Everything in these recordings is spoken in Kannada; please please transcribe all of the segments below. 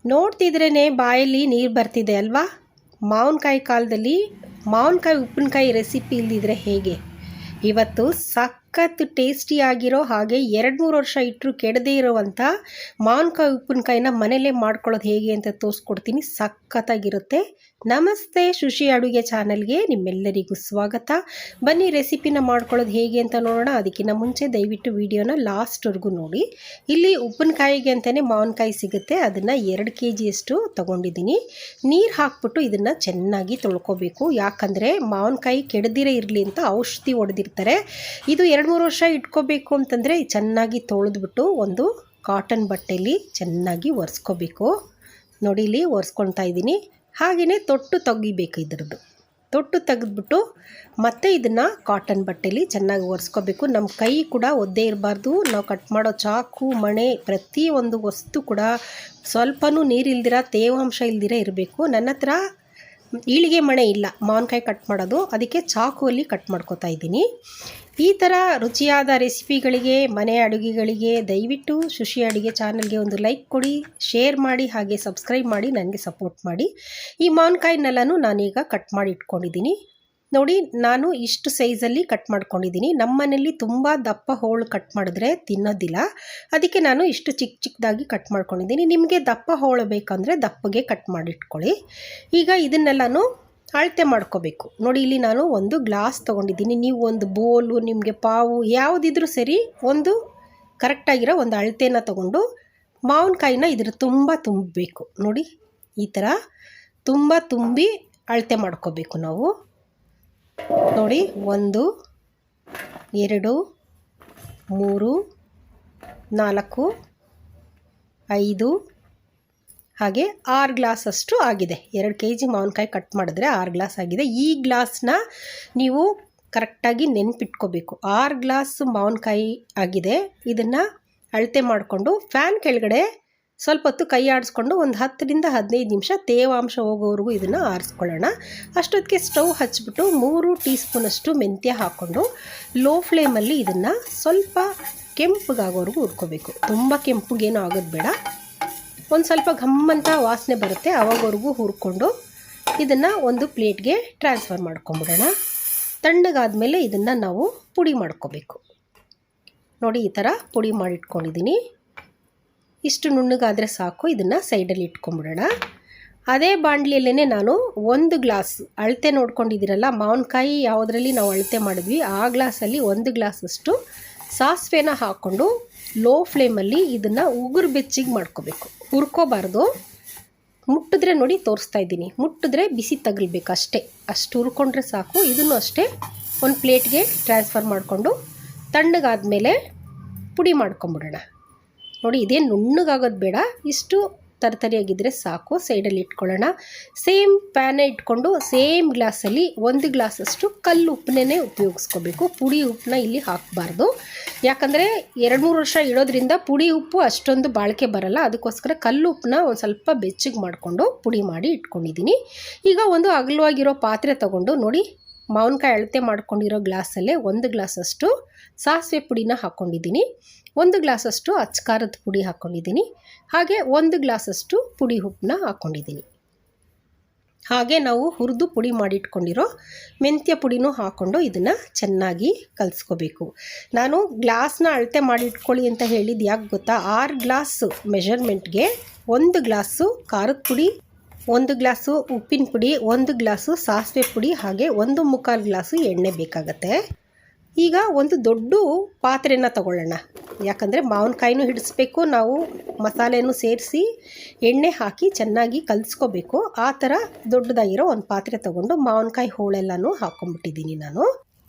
ನೋಡ್ತಿದ್ರೇ ಬಾಯಲ್ಲಿ ನೀರು ಬರ್ತಿದೆ ಅಲ್ವಾ? ಮಾವಿನಕಾಯಿ ಕಾಲದಲ್ಲಿ ಮಾವಿನಕಾಯಿ ಉಪ್ಪಿನಕಾಯಿ ರೆಸಿಪಿ ಇಲ್ದಿದ್ರೆ ಹೇಗೆ? ಇವತ್ತು ಸಖತ್ ಟೇಸ್ಟಿಯಾಗಿರೋ ಹಾಗೆ 2-3 ವರ್ಷ ಇಟ್ಟರು ಕೆಡದೇ ಇರೋವಂಥ ಮಾವಿನಕಾಯಿ ಉಪ್ಪಿನಕಾಯಿನ ಮನೇಲೇ ಮಾಡ್ಕೊಳ್ಳೋದು ಹೇಗೆ ಅಂತ ತೋರಿಸ್ಕೊಡ್ತೀನಿ. ಸಖತ್ತಾಗಿರುತ್ತೆ. ನಮಸ್ತೆ, ಶುಶಿ ಅಡುಗೆ ಚಾನಲ್ಗೆ ನಿಮ್ಮೆಲ್ಲರಿಗೂ ಸ್ವಾಗತ. ಬನ್ನಿ ರೆಸಿಪಿನ ಮಾಡ್ಕೊಳ್ಳೋದು ಹೇಗೆ ಅಂತ ನೋಡೋಣ. ಅದಕ್ಕಿಂತ ಮುಂಚೆ ದಯವಿಟ್ಟು ವಿಡಿಯೋನ ಲಾಸ್ಟ್ವರೆಗೂ ನೋಡಿ. ಇಲ್ಲಿ ಉಪ್ಪಿನಕಾಯಿಗೆ ಅಂತಲೇ ಮಾವಿನಕಾಯಿ ಸಿಗುತ್ತೆ. ಅದನ್ನು 2 kg ತೊಗೊಂಡಿದ್ದೀನಿ. ನೀರು ಹಾಕ್ಬಿಟ್ಟು ಇದನ್ನು ಚೆನ್ನಾಗಿ ತೊಳ್ಕೊಬೇಕು. ಯಾಕಂದರೆ ಮಾವಿನಕಾಯಿ ಕೆಡದಿರೇ ಇರಲಿ ಅಂತ ಔಷಧಿ ಹೊಡೆದಿರ್ತಾರೆ. ಇದು 2-3 ವರ್ಷ ಇಟ್ಕೋಬೇಕು ಅಂತಂದರೆ ಚೆನ್ನಾಗಿ ತೊಳೆದ್ಬಿಟ್ಟು ಒಂದು ಕಾಟನ್ ಬಟ್ಟೆಯಲ್ಲಿ ಚೆನ್ನಾಗಿ ಒರೆಸ್ಕೋಬೇಕು. ನೋಡಿ, ಇಲ್ಲಿ ಒರೆಸ್ಕೊಳ್ತಾ ಇದ್ದೀನಿ. ಹಾಗೆಯೇ ತೊಟ್ಟು ತೆಗಿಬೇಕು. ಇದ್ರದ್ದು ತೊಟ್ಟು ತೆಗೆದ್ಬಿಟ್ಟು ಮತ್ತೆ ಇದನ್ನು ಕಾಟನ್ ಬಟ್ಟೆಯಲ್ಲಿ ಚೆನ್ನಾಗಿ ಒರೆಸ್ಕೋಬೇಕು. ನಮ್ಮ ಕೈ ಕೂಡ ಒದ್ದೇ ಇರಬಾರ್ದು. ನಾವು ಕಟ್ ಮಾಡೋ ಚಾಕು, ಮಣೆ, ಪ್ರತಿಯೊಂದು ವಸ್ತು ಕೂಡ ಸ್ವಲ್ಪನೂ ನೀರಿಲ್ದಿರ, ತೇವಾಂಶ ಇಲ್ದಿರ ಇರಬೇಕು. ನನ್ನ ಹತ್ರ ಈಳಿಗೆ ಮಣೆ ಇಲ್ಲ ಮಾವಿನಕಾಯಿ ಕಟ್ ಮಾಡೋದು, ಅದಕ್ಕೆ ಚಾಕುವಲ್ಲಿ ಕಟ್ ಮಾಡ್ಕೋತಾ ಇದ್ದೀನಿ. ಈ ಥರ ರುಚಿಯಾದ ರೆಸಿಪಿಗಳಿಗೆ, ಮನೆ ಅಡುಗೆಗಳಿಗೆ ದಯವಿಟ್ಟು ಶುಶಿ ಅಡುಗೆ ಚಾನಲ್ಗೆ ಒಂದು ಲೈಕ್ ಕೊಡಿ, ಶೇರ್ ಮಾಡಿ, ಹಾಗೆ ಸಬ್ಸ್ಕ್ರೈಬ್ ಮಾಡಿ ನನಗೆ ಸಪೋರ್ಟ್ ಮಾಡಿ. ಈ ಮಾವಿನಕಾಯಿನೆಲ್ಲನೂ ನಾನೀಗ ಕಟ್ ಮಾಡಿ ಇಟ್ಕೊಂಡಿದ್ದೀನಿ. ನೋಡಿ, ನಾನು ಇಷ್ಟು ಸೈಜಲ್ಲಿ ಕಟ್ ಮಾಡ್ಕೊಂಡಿದ್ದೀನಿ. ನಮ್ಮ ಮನೇಲಿ ತುಂಬ ದಪ್ಪ ಹೋಳು ಕಟ್ ಮಾಡಿದ್ರೆ ತಿನ್ನೋದಿಲ್ಲ, ಅದಕ್ಕೆ ನಾನು ಇಷ್ಟು ಚಿಕ್ಕದಾಗಿ ಕಟ್ ಮಾಡ್ಕೊಂಡಿದ್ದೀನಿ. ನಿಮಗೆ ದಪ್ಪ ಹೋಳು ಬೇಕಂದರೆ ದಪ್ಪಗೆ ಕಟ್ ಮಾಡಿಟ್ಕೊಳ್ಳಿ. ಈಗ ಇದನ್ನೆಲ್ಲನೂ ಅಳತೆ ಮಾಡ್ಕೋಬೇಕು. ನೋಡಿ, ಇಲ್ಲಿ ನಾನು ಒಂದು ಗ್ಲಾಸ್ ತೊಗೊಂಡಿದ್ದೀನಿ. ನೀವು ಒಂದು ಬೋಲು, ನಿಮಗೆ ಪಾವು ಯಾವುದಿದ್ರೂ ಸರಿ, ಒಂದು ಕರೆಕ್ಟಾಗಿರೋ ಒಂದು ಅಳತೆನ ತೊಗೊಂಡು ಮಾವಿನಕಾಯಿನ ಇದ್ರ ತುಂಬ ತುಂಬಬೇಕು. ನೋಡಿ, ಈ ಥರ ತುಂಬ ತುಂಬಿ ಅಳತೆ ಮಾಡ್ಕೋಬೇಕು ನಾವು. ನೋಡಿ, 1 2 3 4 5 ಹಾಗೆ 6 ಗ್ಲಾಸಷ್ಟು ಆಗಿದೆ. 2 kg ಮಾವಿನಕಾಯಿ ಕಟ್ ಮಾಡಿದ್ರೆ 6 ಗ್ಲಾಸ್ ಆಗಿದೆ. ಈ ಗ್ಲಾಸ್ನ ನೀವು ಕರೆಕ್ಟಾಗಿ ನೆನ್ಪಿಟ್ಕೋಬೇಕು. 6 ಗ್ಲಾಸ್ ಮಾವಿನಕಾಯಿ ಆಗಿದೆ. ಇದನ್ನು ಅಳತೆ ಮಾಡಿಕೊಂಡು ಫ್ಯಾನ್ ಕೆಳಗಡೆ ಸ್ವಲ್ಪ ಹೊತ್ತು ಕೈ ಆಡಿಸ್ಕೊಂಡು ಒಂದು 10ರಿಂದ 15 ನಿಮಿಷ ತೇವಾಂಶ ಹೋಗೋವರೆಗೂ ಇದನ್ನು ಆರಿಸ್ಕೊಳ್ಳೋಣ. ಅಷ್ಟೊತ್ತಿಗೆ ಸ್ಟವ್ ಹಚ್ಬಿಟ್ಟು 3 ಟೀ ಸ್ಪೂನಷ್ಟು ಮೆಂತ್ಯ ಹಾಕ್ಕೊಂಡು ಲೋ ಫ್ಲೇಮಲ್ಲಿ ಇದನ್ನು ಸ್ವಲ್ಪ ಕೆಂಪಗಾಗೋವರೆಗೂ ಹುರ್ಕೋಬೇಕು. ತುಂಬ ಕೆಂಪಗೇನೂ ಆಗೋದು ಬೇಡ, ಒಂದು ಸ್ವಲ್ಪ ಘಮ್ಮಂತ ವಾಸನೆ ಬರುತ್ತೆ ಆವಾಗವರೆಗೂ ಹುರ್ಕೊಂಡು ಇದನ್ನು ಒಂದು ಪ್ಲೇಟ್ಗೆ ಟ್ರಾನ್ಸ್ಫರ್ ಮಾಡ್ಕೊಂಬಿಡೋಣ. ತಣ್ಣಗಾದಮೇಲೆ ಇದನ್ನು ನಾವು ಪುಡಿ ಮಾಡ್ಕೋಬೇಕು. ನೋಡಿ, ಈ ಥರ ಪುಡಿ ಮಾಡಿಟ್ಕೊಂಡಿದ್ದೀನಿ. ಇಷ್ಟು ನುಣ್ಣಗಾದರೆ ಸಾಕು. ಇದನ್ನು ಸೈಡಲ್ಲಿ ಇಟ್ಕೊಂಬಿಡೋಣ. ಅದೇ ಬಾಣಲಿಯಲ್ಲೇ ನಾನು 1 ಗ್ಲಾಸ್ ಅಳತೆ ನೋಡ್ಕೊಂಡಿದ್ದೀರಲ್ಲ, ಮಾವಿನಕಾಯಿ ಯಾವುದರಲ್ಲಿ ನಾವು ಅಳತೆ ಮಾಡಿದ್ವಿ ಆ ಗ್ಲಾಸಲ್ಲಿ 1 ಗ್ಲಾಸಷ್ಟು ಸಾಸಿವೆನ ಹಾಕ್ಕೊಂಡು ಲೋ ಫ್ಲೇಮಲ್ಲಿ ಇದನ್ನು ಉಗುರು ಬೆಚ್ಚಿಗೆ ಮಾಡ್ಕೋಬೇಕು. ಹುರ್ಕೋಬಾರ್ದು. ಮುಟ್ಟಿದ್ರೆ ನೋಡಿ, ತೋರಿಸ್ತಾ ಇದ್ದೀನಿ, ಮುಟ್ಟಿದ್ರೆ ಬಿಸಿ ತಗಲ್ಬೇಕು ಅಷ್ಟೇ. ಅಷ್ಟು ಹುರ್ಕೊಂಡ್ರೆ ಸಾಕು. ಇದನ್ನು ಅಷ್ಟೇ ಒಂದು ಪ್ಲೇಟ್ಗೆ ಟ್ರಾನ್ಸ್ಫರ್ ಮಾಡಿಕೊಂಡು ತಣ್ಣಗಾದ್ಮೇಲೆ ಪುಡಿ ಮಾಡ್ಕೊಂಬಿಡೋಣ. ನೋಡಿ, ಇದೇನು ನುಣ್ಣಗಾಗೋದು ಬೇಡ, ಇಷ್ಟು ತರತರಿಯಾಗಿದ್ದರೆ ಸಾಕು. ಸೈಡಲ್ಲಿ ಇಟ್ಕೊಳ್ಳೋಣ. ಸೇಮ್ ಪ್ಯಾನೇ ಇಟ್ಕೊಂಡು ಸೇಮ್ ಗ್ಲಾಸಲ್ಲಿ 1 ಗ್ಲಾಸಷ್ಟು ಕಲ್ಲು ಉಪ್ಪನ್ನೇ ಉಪಯೋಗಿಸ್ಕೋಬೇಕು. ಪುಡಿ ಉಪ್ಪನ್ನ ಇಲ್ಲಿ ಹಾಕಬಾರ್ದು. ಯಾಕಂದರೆ 2-3 ವರ್ಷ ಇಡೋದ್ರಿಂದ ಪುಡಿ ಉಪ್ಪು ಅಷ್ಟೊಂದು ಬಾಳಿಕೆ ಬರಲ್ಲ. ಅದಕ್ಕೋಸ್ಕರ ಕಲ್ಲು ಉಪ್ಪನ್ನ ಒಂದು ಸ್ವಲ್ಪ ಬೆಚ್ಚಗೆ ಮಾಡಿಕೊಂಡು ಪುಡಿ ಮಾಡಿ ಇಟ್ಕೊಂಡಿದ್ದೀನಿ. ಈಗ ಒಂದು ಅಗಲವಾಗಿರೋ ಪಾತ್ರೆ ತೊಗೊಂಡು ನೋಡಿ, ಮಾವಿನಕಾಯಿ ಅಳತೆ ಮಾಡ್ಕೊಂಡಿರೋ ಗ್ಲಾಸಲ್ಲೇ 1 ಗ್ಲಾಸಷ್ಟು ಸಾಸಿವೆ ಪುಡಿನ ಹಾಕ್ಕೊಂಡಿದ್ದೀನಿ. 1 ಗ್ಲಾಸಷ್ಟು ಅಚ್ಕಾರದ ಪುಡಿ ಹಾಕ್ಕೊಂಡಿದ್ದೀನಿ. ಹಾಗೆ 1 ಗ್ಲಾಸಷ್ಟು ಪುಡಿ ಉಪ್ಪನ್ನ ಹಾಕ್ಕೊಂಡಿದ್ದೀನಿ. ಹಾಗೆ ನಾವು ಹುರಿದು ಪುಡಿ ಮಾಡಿಟ್ಕೊಂಡಿರೋ ಮೆಂತ್ಯ ಪುಡಿನೂ ಹಾಕ್ಕೊಂಡು ಇದನ್ನು ಚೆನ್ನಾಗಿ ಕಲಿಸ್ಕೋಬೇಕು. ನಾನು ಗ್ಲಾಸ್ನ ಅಳತೆ ಮಾಡಿಟ್ಕೊಳ್ಳಿ ಅಂತ ಹೇಳಿದ್ದು ಯಾಕೆ ಗೊತ್ತಾ? 6 ಗ್ಲಾಸ್ ಮೆಷರ್ಮೆಂಟ್ಗೆ 1 ಗ್ಲಾಸು ಖಾರದ ಪುಡಿ, 1 ಗ್ಲಾಸು ಉಪ್ಪಿನ ಪುಡಿ, 1 ಗ್ಲಾಸು ಸಾಸಿವೆ ಪುಡಿ, ಹಾಗೆ 1 ಗ್ಲಾಸು ಎಣ್ಣೆ ಬೇಕಾಗತ್ತೆ. ಈಗ ಒಂದು ದೊಡ್ಡ ಪಾತ್ರೆನ ತಗೊಳ್ಳೋಣ. ಯಾಕಂದರೆ ಮಾವಿನಕಾಯಿನೂ ಹಿಡಿಸ್ಬೇಕು, ನಾವು ಮಸಾಲೆನೂ ಸೇರಿಸಿ ಎಣ್ಣೆ ಹಾಕಿ ಚೆನ್ನಾಗಿ ಕಲಿಸ್ಕೋಬೇಕು. ಆ ಥರ ದೊಡ್ಡದಾಗಿರೋ ಒಂದು ಪಾತ್ರೆ ತೊಗೊಂಡು ಮಾವಿನಕಾಯಿ ಹೋಳೆಲ್ಲನೂ ಹಾಕ್ಕೊಂಬಿಟ್ಟಿದ್ದೀನಿ ನಾನು.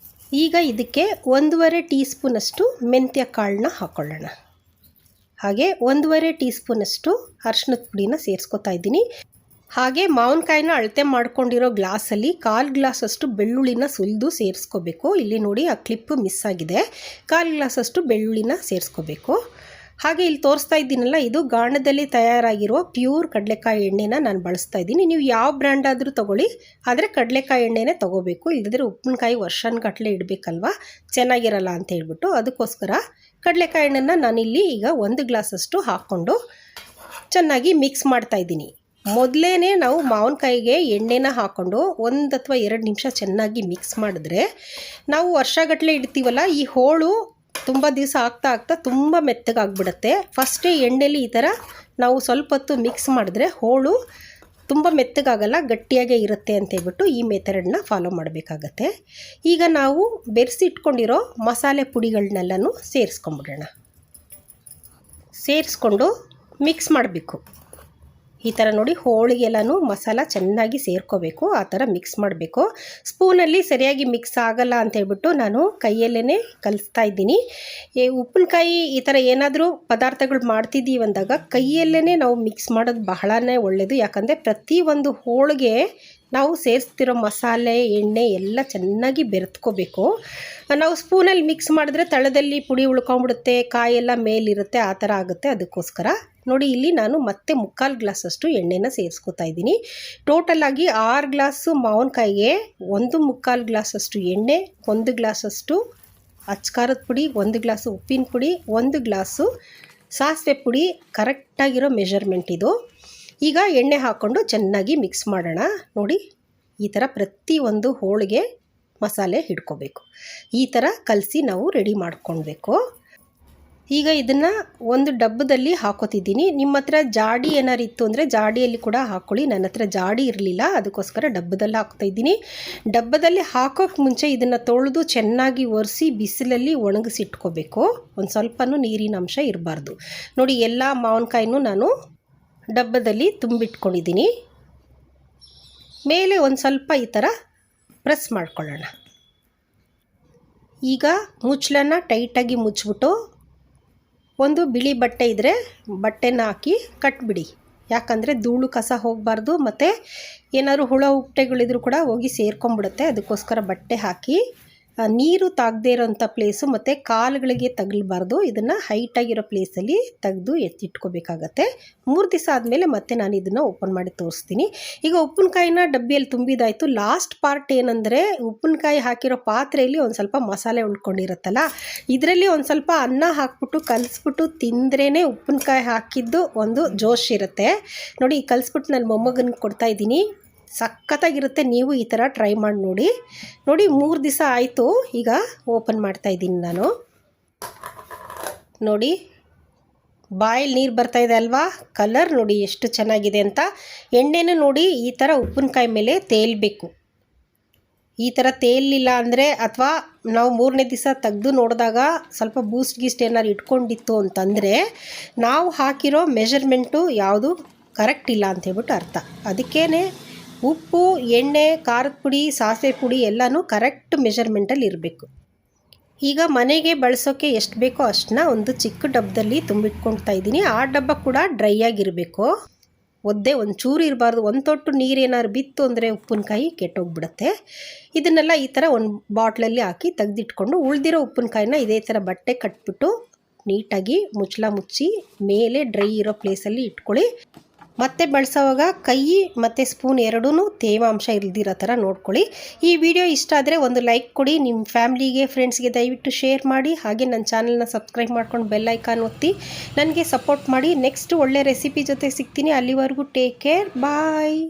ಈಗ ಇದಕ್ಕೆ 1.5 ಟೀ ಸ್ಪೂನಷ್ಟು ಮೆಂತ್ಯ ಕಾಳನ್ನ ಹಾಕ್ಕೊಳ್ಳೋಣ. ಹಾಗೆ 1.5 ಟೀ ಸ್ಪೂನಷ್ಟು ಅರಿಶಿಣದ ಪುಡಿನ ಸೇರಿಸ್ಕೊತಾ ಇದ್ದೀನಿ. ಹಾಗೆ ಮಾವಿನಕಾಯಿನ ಅಳತೆ ಮಾಡ್ಕೊಂಡಿರೋ ಗ್ಲಾಸಲ್ಲಿ 1/4 ಗ್ಲಾಸಷ್ಟು ಬೆಳ್ಳುಳ್ಳಿನ ಸುಲಿದು ಸೇರಿಸ್ಕೋಬೇಕು. ಇಲ್ಲಿ ನೋಡಿ, ಆ ಕ್ಲಿಪ್ಪು ಮಿಸ್ ಆಗಿದೆ. 1/4 ಗ್ಲಾಸಷ್ಟು ಬೆಳ್ಳುಳ್ಳಿನ ಸೇರಿಸ್ಕೋಬೇಕು. ಹಾಗೆ ಇಲ್ಲಿ ತೋರಿಸ್ತಾ ಇದ್ದೀನಲ್ಲ, ಇದು ಗಾಣದಲ್ಲಿ ತಯಾರಾಗಿರುವ ಪ್ಯೂರ್ ಕಡಲೆಕಾಯಿ ಎಣ್ಣೆನ ನಾನು ಬಳಸ್ತಾ ಇದ್ದೀನಿ. ನೀವು ಯಾವ ಬ್ರ್ಯಾಂಡ್ ಆದರೂ ತೊಗೊಳ್ಳಿ, ಆದರೆ ಕಡಲೆಕಾಯಿ ಎಣ್ಣೆನೇ ತೊಗೋಬೇಕು. ಇಲ್ಲದಿದ್ದರೆ ಉಪ್ಪಿನಕಾಯಿ ವರ್ಷಾನುಗಟ್ಟಲೆ ಇಡಬೇಕಲ್ವ, ಚೆನ್ನಾಗಿರಲ್ಲ ಅಂತ ಹೇಳ್ಬಿಟ್ಟು ಅದಕ್ಕೋಸ್ಕರ ಕಡಲೆಕಾಯಿ ಎಣ್ಣೆನ ನಾನಿಲ್ಲಿ ಈಗ 1 ಗ್ಲಾಸಷ್ಟು ಹಾಕ್ಕೊಂಡು ಚೆನ್ನಾಗಿ ಮಿಕ್ಸ್ ಮಾಡ್ತಾಯಿದ್ದೀನಿ. ಮೊದಲೇ ನಾವು ಮಾವಿನಕಾಯಿಗೆ ಎಣ್ಣೆನ ಹಾಕ್ಕೊಂಡು 1 ಅಥವಾ 2 ನಿಮಿಷ ಚೆನ್ನಾಗಿ ಮಿಕ್ಸ್ ಮಾಡಿದ್ರೆ ನಾವು ವರ್ಷಗಟ್ಟಲೆ ಇಡ್ತೀವಲ್ಲ, ಈ ಹೋಳು ತುಂಬ ದಿವಸ ಆಗ್ತಾ ತುಂಬ ಮೆತ್ತಗಾಗ್ಬಿಡುತ್ತೆ. ಫಸ್ಟೇ ಎಣ್ಣೆಲಿ ಈ ಥರ ನಾವು ಸ್ವಲ್ಪ ಹೊತ್ತು ಮಿಕ್ಸ್ ಮಾಡಿದ್ರೆ ಹೋಳು ತುಂಬ ಮೆತ್ತಗಾಗಲ್ಲ, ಗಟ್ಟಿಯಾಗೇ ಇರುತ್ತೆ ಅಂತೇಳ್ಬಿಟ್ಟು ಈ ಮೆಥಡನ್ನ ಫಾಲೋ ಮಾಡಬೇಕಾಗತ್ತೆ. ಈಗ ನಾವು ಬೆರೆಸಿಟ್ಕೊಂಡಿರೋ ಮಸಾಲೆ ಪುಡಿಗಳನ್ನೆಲ್ಲನೂ ಸೇರಿಸ್ಕೊಂಡು ಮಿಕ್ಸ್ ಮಾಡಬೇಕು. ಈ ಥರ ನೋಡಿ ಹೋಳಿಗೆಲ್ಲನೂ ಮಸಾಲ ಚೆನ್ನಾಗಿ ಸೇರ್ಕೋಬೇಕು, ಆ ಥರ ಮಿಕ್ಸ್ ಮಾಡಬೇಕು. ಸ್ಪೂನಲ್ಲಿ ಸರಿಯಾಗಿ ಮಿಕ್ಸ್ ಆಗಲ್ಲ ಅಂತೇಳ್ಬಿಟ್ಟು ನಾನು ಕೈಯಲ್ಲೇ ಕಲಿಸ್ತಾ ಇದ್ದೀನಿ. ಉಪ್ಪಿನಕಾಯಿ ಈ ಥರ ಏನಾದರೂ ಪದಾರ್ಥಗಳು ಮಾಡ್ತಿದ್ದೀವಿ ಅಂದಾಗ ಕೈಯಲ್ಲೇ ನಾವು ಮಿಕ್ಸ್ ಮಾಡೋದು ಬಹಳನೇ ಒಳ್ಳೆಯದು. ಯಾಕಂದರೆ ಪ್ರತಿಯೊಂದು ಹೋಳಿಗೆ ನಾವು ಸೇರಿಸ್ತಿರೋ ಮಸಾಲೆ ಎಣ್ಣೆ ಎಲ್ಲ ಚೆನ್ನಾಗಿ ಬೆರೆತ್ಕೋಬೇಕು. ನಾವು ಸ್ಪೂನಲ್ಲಿ ಮಿಕ್ಸ್ ಮಾಡಿದ್ರೆ ತಳದಲ್ಲಿ ಪುಡಿ ಉಳ್ಕೊಂಡ್ಬಿಡುತ್ತೆ, ಕಾಯೆಲ್ಲ ಮೇಲಿರುತ್ತೆ, ಆ ಥರ ಆಗುತ್ತೆ. ಅದಕ್ಕೋಸ್ಕರ ನೋಡಿ ಇಲ್ಲಿ ನಾನು ಮತ್ತೆ 3/4 ಗ್ಲಾಸಷ್ಟು ಎಣ್ಣೆನ ಸೇರಿಸ್ಕೊತಾ ಇದ್ದೀನಿ. ಟೋಟಲಾಗಿ 6 ಗ್ಲಾಸು ಮಾವಿನಕಾಯಿಗೆ 1/4 ಗ್ಲಾಸಷ್ಟು ಎಣ್ಣೆ, 1 ಗ್ಲಾಸಷ್ಟು ಅಚ್ಕಾರದ ಪುಡಿ, 1 ಗ್ಲಾಸು ಉಪ್ಪಿನ ಪುಡಿ, 1 ಗ್ಲಾಸು ಸಾಸಿವೆ ಪುಡಿ, ಕರೆಕ್ಟಾಗಿರೋ ಮೆಷರ್ಮೆಂಟ್ ಇದು. ಈಗ ಎಣ್ಣೆ ಹಾಕ್ಕೊಂಡು ಚೆನ್ನಾಗಿ ಮಿಕ್ಸ್ ಮಾಡೋಣ. ನೋಡಿ ಈ ಥರ ಪ್ರತಿಯೊಂದು ಹೋಳಿಗೆ ಮಸಾಲೆ ಹಿಡ್ಕೋಬೇಕು. ಈ ಥರ ಕಲಸಿ ನಾವು ರೆಡಿ ಮಾಡ್ಕೊಳ್ಬೇಕು. ಈಗ ಇದನ್ನು ಒಂದು ಡಬ್ಬದಲ್ಲಿ ಹಾಕೋತಿದ್ದೀನಿ. ನಿಮ್ಮ ಹತ್ರ ಜಾಡಿ ಏನಾರು ಇತ್ತು ಅಂದರೆ ಜಾಡಿಯಲ್ಲಿ ಕೂಡ ಹಾಕ್ಕೊಳ್ಳಿ. ನನ್ನ ಹತ್ರ ಜಾಡಿ ಇರಲಿಲ್ಲ, ಅದಕ್ಕೋಸ್ಕರ ಡಬ್ಬದಲ್ಲಿ ಹಾಕ್ತಾಯಿದ್ದೀನಿ. ಡಬ್ಬದಲ್ಲಿ ಹಾಕೋಕ್ಕೆ ಮುಂಚೆ ಇದನ್ನು ತೊಳೆದು ಚೆನ್ನಾಗಿ ಒರೆಸಿ ಬಿಸಿಲಲ್ಲಿ ಒಣಗಿಸಿಟ್ಕೋಬೇಕು. ಒಂದು ಸ್ವಲ್ಪನೂ ನೀರಿನ ಅಂಶ ಇರಬಾರ್ದು. ನೋಡಿ ಎಲ್ಲ ಮಾವಿನಕಾಯಿನೂ ನಾನು ಡಬ್ಬದಲ್ಲಿ ತುಂಬಿಟ್ಕೊಂಡಿದ್ದೀನಿ. ಮೇಲೆ ಒಂದು ಸ್ವಲ್ಪ ಈ ಥರ ಪ್ರೆಸ್ ಮಾಡ್ಕೊಳ್ಳೋಣ. ಈಗ ಮುಚ್ಚಳನ ಟೈಟಾಗಿ ಮುಚ್ಚಿಬಿಟ್ಟು ಒಂದು ಬಿಳಿ ಬಟ್ಟೆ ಇದ್ದರೆ ಬಟ್ಟೆನ ಹಾಕಿ ಕಟ್ಬಿಡಿ. ಯಾಕಂದರೆ ಧೂಳು ಕಸ ಹೋಗಬಾರ್ದು, ಮತ್ತು ಏನಾದ್ರು ಹುಳ ಉಪ್ಪಟೆಗಳಿದ್ರೂ ಕೂಡ ಹೋಗಿ ಸೇರ್ಕೊಂಡ್ಬಿಡುತ್ತೆ. ಅದಕ್ಕೋಸ್ಕರ ಬಟ್ಟೆ ಹಾಕಿ ನೀರು ತಾಗದೇ ಇರೋಂಥ ಪ್ಲೇಸು ಮತ್ತು ಕಾಲುಗಳಿಗೆ ತಗಲಬಾರ್ದು. ಇದನ್ನು ಹೈಟಾಗಿರೋ ಪ್ಲೇಸಲ್ಲಿ ತೆಗೆದು ಎತ್ತಿಟ್ಕೋಬೇಕಾಗತ್ತೆ. 3 ದಿವಸ ಆದಮೇಲೆ ಮತ್ತೆ ನಾನು ಇದನ್ನು ಓಪನ್ ಮಾಡಿ ತೋರಿಸ್ತೀನಿ. ಈಗ ಉಪ್ಪಿನಕಾಯಿನ ಡಬ್ಬಿಯಲ್ಲಿ ತುಂಬಿದಾಯಿತು. ಲಾಸ್ಟ್ ಪಾರ್ಟ್ ಏನಂದರೆ ಉಪ್ಪಿನಕಾಯಿ ಹಾಕಿರೋ ಪಾತ್ರೆಯಲ್ಲಿ ಒಂದು ಸ್ವಲ್ಪ ಮಸಾಲೆ ಉಳ್ಕೊಂಡಿರುತ್ತಲ್ಲ, ಇದರಲ್ಲಿ ಒಂದು ಸ್ವಲ್ಪ ಅನ್ನ ಹಾಕ್ಬಿಟ್ಟು ಕಲಿಸ್ಬಿಟ್ಟು ತಿಂದ್ರೇ ಉಪ್ಪಿನಕಾಯಿ ಹಾಕಿದ್ದು ಒಂದು ಜೋಶ್ ಇರುತ್ತೆ. ನೋಡಿ ಕಲಿಸ್ಬಿಟ್ಟು ನಾನು ಮೊಮ್ಮಗನಿಗೆ ಕೊಡ್ತಾಯಿದ್ದೀನಿ. ಸಖತ್ತಾಗಿರುತ್ತೆ. ನೀವು ಈ ಥರ ಟ್ರೈ ಮಾಡಿ ನೋಡಿ. 3 ದಿವಸ ಆಯಿತು. ಈಗ ಓಪನ್ ಮಾಡ್ತಾಯಿದ್ದೀನಿ ನಾನು. ನೋಡಿ ಬಾಯಲ್ಲಿ ನೀರು ಬರ್ತಾಯಿದೆ ಅಲ್ವಾ, ಕಲರ್ ನೋಡಿ ಎಷ್ಟು ಚೆನ್ನಾಗಿದೆ ಅಂತ. ಎಣ್ಣೆನೂ ನೋಡಿ ಈ ಥರ ಉಪ್ಪಿನಕಾಯಿ ಮೇಲೆ ತೇಲ್ಬೇಕು. ಈ ಥರ ತೇಲಿಲ್ಲ ಅಂದರೆ, ಅಥವಾ ನಾವು 3ನೇ ದಿವಸ ತೆಗೆದು ನೋಡಿದಾಗ ಸ್ವಲ್ಪ ಬೂಸ್ಟ್ ಗೀಸ್ಟ್ ಏನಾರು ಇಟ್ಕೊಂಡಿತ್ತು ಅಂತಂದರೆ ನಾವು ಹಾಕಿರೋ ಮೆಷರ್ಮೆಂಟು ಯಾವುದು ಕರೆಕ್ಟ್ ಇಲ್ಲ ಅಂತೇಳ್ಬಿಟ್ಟು ಅರ್ಥ. ಅದಕ್ಕೇ ಉಪ್ಪು, ಎಣ್ಣೆ, ಖಾರದ ಪುಡಿ, ಸಾಸಿವೆ ಪುಡಿ ಎಲ್ಲನೂ ಕರೆಕ್ಟ್ ಮೆಷರ್ಮೆಂಟಲ್ಲಿ ಇರಬೇಕು. ಈಗ ಮನೆಗೆ ಬಳಸೋಕ್ಕೆ ಎಷ್ಟು ಬೇಕೋ ಅಷ್ಟನ್ನ ಒಂದು ಚಿಕ್ಕ ಡಬ್ಬದಲ್ಲಿ ತುಂಬಿಟ್ಕೊಳ್ತಾ ಇದ್ದೀನಿ. ಆ ಡಬ್ಬ ಕೂಡ ಡ್ರೈ ಆಗಿರಬೇಕು, ಒದ್ದೆ ಒಂಚೂರು ಇರಬಾರ್ದು. ಒಂದು ತೊಟ್ಟು ನೀರೇನಾದ್ರು ಬಿತ್ತು ಅಂದರೆ ಉಪ್ಪಿನಕಾಯಿ ಕೆಟ್ಟೋಗ್ಬಿಡುತ್ತೆ. ಇದನ್ನೆಲ್ಲ ಈ ಥರ ಒಂದು ಬಾಟ್ಲಲ್ಲಿ ಹಾಕಿ ತೆಗೆದಿಟ್ಕೊಂಡು ಉಳಿದಿರೋ ಉಪ್ಪಿನಕಾಯಿನ ಇದೇ ಥರ ಬಟ್ಟೆ ಕಟ್ಬಿಟ್ಟು ನೀಟಾಗಿ ಮುಚ್ಚಳ ಮುಚ್ಚಿ ಮೇಲೆ ಡ್ರೈ ಇರೋ ಪ್ಲೇಸಲ್ಲಿ ಇಟ್ಕೊಳ್ಳಿ. ಮತ್ತೆ ಬಳಸೋವಾಗ ಕೈ ಮತ್ತು ಸ್ಪೂನ್ ಎರಡೂ ತೇವಾಂಶ ಇಲ್ದಿರೋ ಥರ ನೋಡ್ಕೊಳ್ಳಿ. ಈ ವಿಡಿಯೋ ಇಷ್ಟ ಆದರೆ ಒಂದು ಲೈಕ್ ಕೊಡಿ. ನಿಮ್ಮ ಫ್ಯಾಮ್ಲಿಗೆ, ಫ್ರೆಂಡ್ಸ್ಗೆ ದಯವಿಟ್ಟು ಶೇರ್ ಮಾಡಿ. ಹಾಗೆ ನನ್ನ ಚಾನಲ್ನ ಸಬ್ಸ್ಕ್ರೈಬ್ ಮಾಡ್ಕೊಂಡು ಬೆಲ್ ಐಕಾನ್ ಒತ್ತಿ ನನಗೆ ಸಪೋರ್ಟ್ ಮಾಡಿ. ನೆಕ್ಸ್ಟ್ ಒಳ್ಳೆ ರೆಸಿಪಿ ಜೊತೆ ಸಿಗ್ತೀನಿ. ಅಲ್ಲಿವರೆಗೂ ಟೇಕ್ ಕೇರ್, ಬಾಯ್.